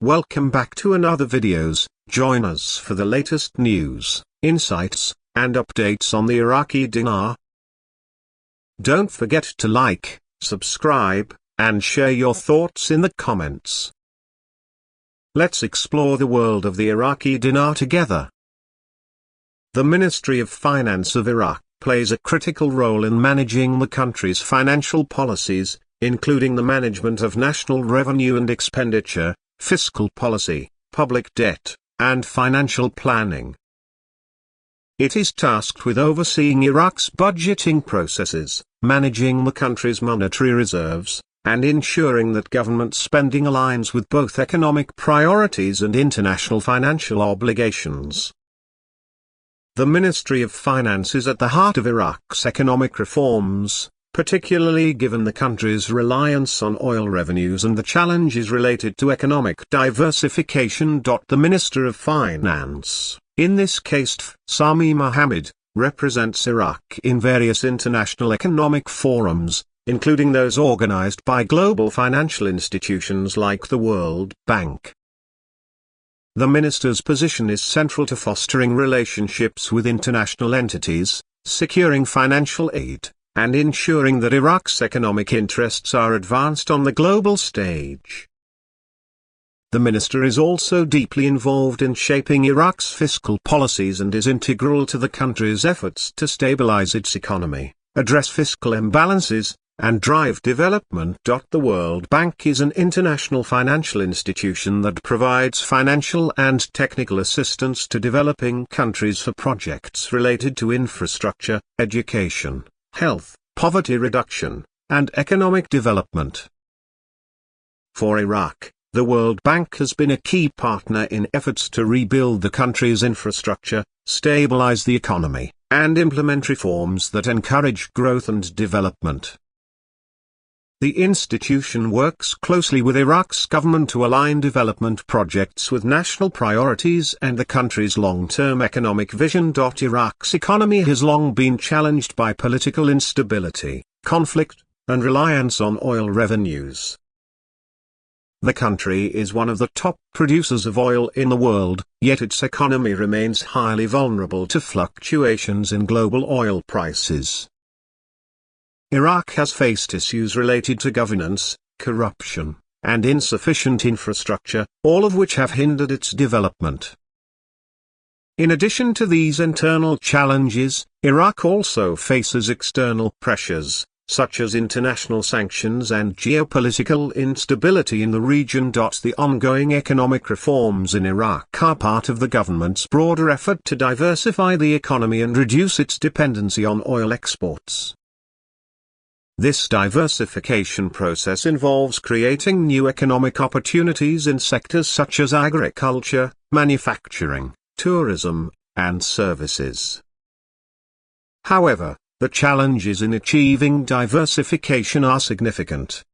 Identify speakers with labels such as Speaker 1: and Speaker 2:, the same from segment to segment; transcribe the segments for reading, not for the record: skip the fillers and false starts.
Speaker 1: Welcome back to another videos. Join us for the latest news, insights, and updates on the Iraqi dinar. Don't forget to like, subscribe, and share your thoughts in the comments. Let's explore the world of the Iraqi dinar together. The Ministry of Finance of Iraq plays a critical role in managing the country's financial policies, including the management of national revenue and expenditure, fiscal policy, public debt, and financial planning. It is tasked with overseeing Iraq's budgeting processes, managing the country's monetary reserves, and ensuring that government spending aligns with both economic priorities and international financial obligations. The Ministry of Finance is at the heart of Iraq's economic reforms, particularly given the country's reliance on oil revenues and the challenges related to economic diversification. The Minister of Finance, in this case Sami Mohammed, represents Iraq in various international economic forums, including those organized by global financial institutions like the World Bank. The minister's position is central to fostering relationships with international entities, securing financial aid, and ensuring that Iraq's economic interests are advanced on the global stage. The minister is also deeply involved in shaping Iraq's fiscal policies and is integral to the country's efforts to stabilize its economy, address fiscal imbalances, and drive development. The World Bank is an international financial institution that provides financial and technical assistance to developing countries for projects related to infrastructure, education, health, poverty reduction, and economic development. For Iraq, the World Bank has been a key partner in efforts to rebuild the country's infrastructure, stabilize the economy, and implement reforms that encourage growth and development. The institution works closely with Iraq's government to align development projects with national priorities and the country's long-term economic vision. Iraq's economy has long been challenged by political instability, conflict, and reliance on oil revenues. The country is one of the top producers of oil in the world, yet its economy remains highly vulnerable to fluctuations in global oil prices. Iraq has faced issues related to governance, corruption, and insufficient infrastructure, all of which have hindered its development. In addition to these internal challenges, Iraq also faces external pressures, such as international sanctions and geopolitical instability in the region. The ongoing economic reforms in Iraq are part of the government's broader effort to diversify the economy and reduce its dependency on oil exports. This diversification process involves creating new economic opportunities in sectors such as agriculture, manufacturing, tourism, and services. However, the challenges in achieving diversification are significant.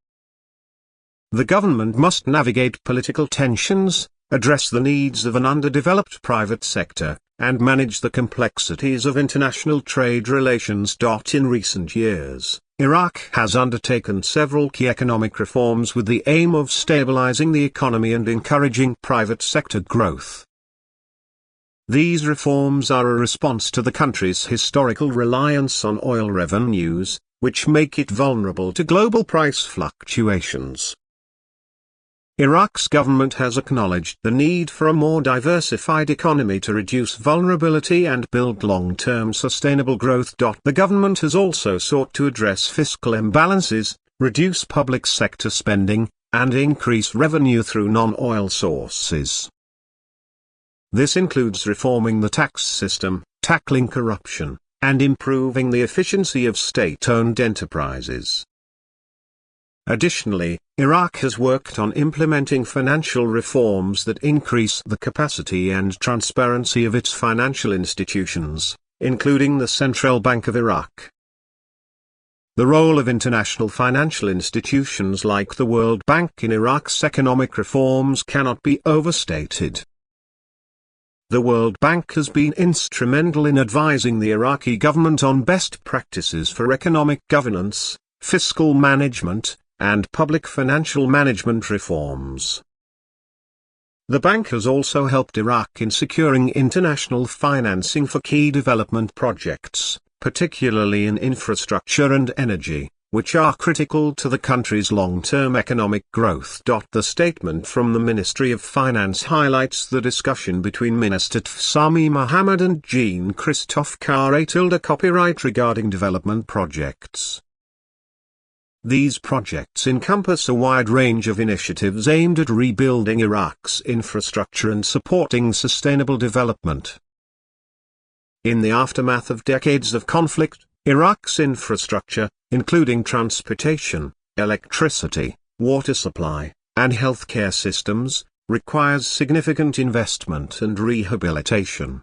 Speaker 1: The government must navigate political tensions, address the needs of an underdeveloped private sector, and manage the complexities of international trade relations. In recent years, Iraq has undertaken several key economic reforms with the aim of stabilizing the economy and encouraging private sector growth. These reforms are a response to the country's historical reliance on oil revenues, which make it vulnerable to global price fluctuations. Iraq's government has acknowledged the need for a more diversified economy to reduce vulnerability and build long-term sustainable growth. The government has also sought to address fiscal imbalances, reduce public sector spending, and increase revenue through non-oil sources. This includes reforming the tax system, tackling corruption, and improving the efficiency of state-owned enterprises. Additionally, Iraq has worked on implementing financial reforms that increase the capacity and transparency of its financial institutions, including the Central Bank of Iraq. The role of international financial institutions like the World Bank in Iraq's economic reforms cannot be overstated. The World Bank has been instrumental in advising the Iraqi government on best practices for economic governance, fiscal management, and public financial management reforms. The bank has also helped Iraq in securing international financing for key development projects, particularly in infrastructure and energy, which are critical to the country's long-term economic growth. The statement from the Ministry of Finance highlights the discussion between Minister Sami Mohammed and Jean-Christophe Carré copyright regarding development projects. These projects encompass a wide range of initiatives aimed at rebuilding Iraq's infrastructure and supporting sustainable development. In the aftermath of decades of conflict, Iraq's infrastructure, including transportation, electricity, water supply, and healthcare systems, requires significant investment and rehabilitation.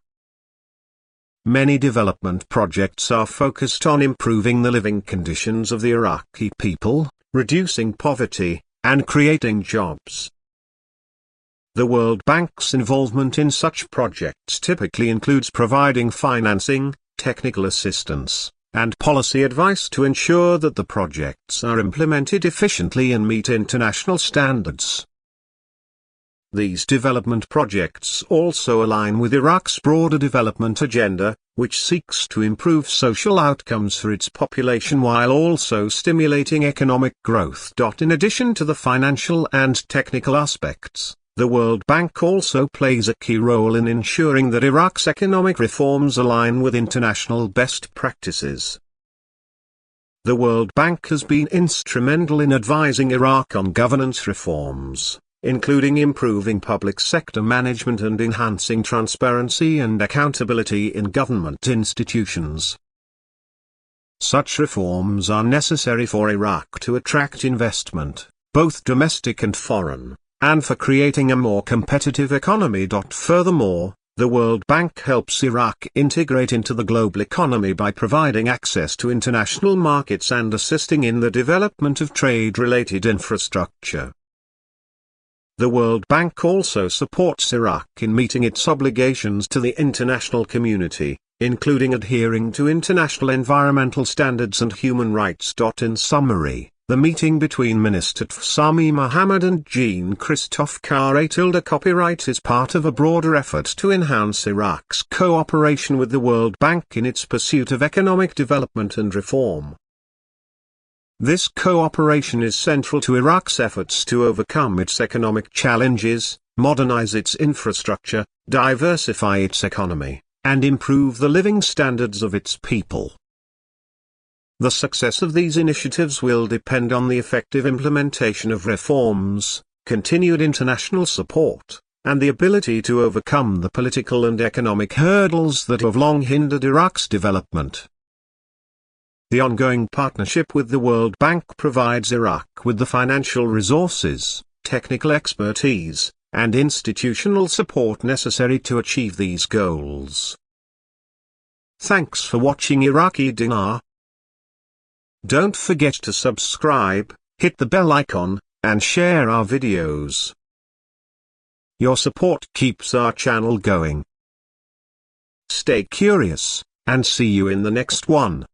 Speaker 1: Many development projects are focused on improving the living conditions of the Iraqi people, reducing poverty, and creating jobs. The World Bank's involvement in such projects typically includes providing financing, technical assistance, and policy advice to ensure that the projects are implemented efficiently and meet international standards. These development projects also align with Iraq's broader development agenda, which seeks to improve social outcomes for its population while also stimulating economic growth. In addition to the financial and technical aspects, the World Bank also plays a key role in ensuring that Iraq's economic reforms align with international best practices. The World Bank has been instrumental in advising Iraq on governance reforms, including improving public sector management and enhancing transparency and accountability in government institutions. Such reforms are necessary for Iraq to attract investment, both domestic and foreign, and for creating a more competitive economy. Furthermore, the World Bank helps Iraq integrate into the global economy by providing access to international markets and assisting in the development of trade-related infrastructure. The World Bank also supports Iraq in meeting its obligations to the international community, including adhering to international environmental standards and human rights. In summary, the meeting between Minister Sami Mohammed and Jean-Christophe Carré copyright is part of a broader effort to enhance Iraq's cooperation with the World Bank in its pursuit of economic development and reform. This cooperation is central to Iraq's efforts to overcome its economic challenges, modernize its infrastructure, diversify its economy, and improve the living standards of its people. The success of these initiatives will depend on the effective implementation of reforms, continued international support, and the ability to overcome the political and economic hurdles that have long hindered Iraq's development. The ongoing partnership with the World Bank provides Iraq with the financial resources, technical expertise, and institutional support necessary to achieve these goals. Thanks for watching Iraqi Dinar. Don't forget to subscribe, hit the bell icon, and share our videos. Your support keeps our channel going. Stay curious, and see you in the next one.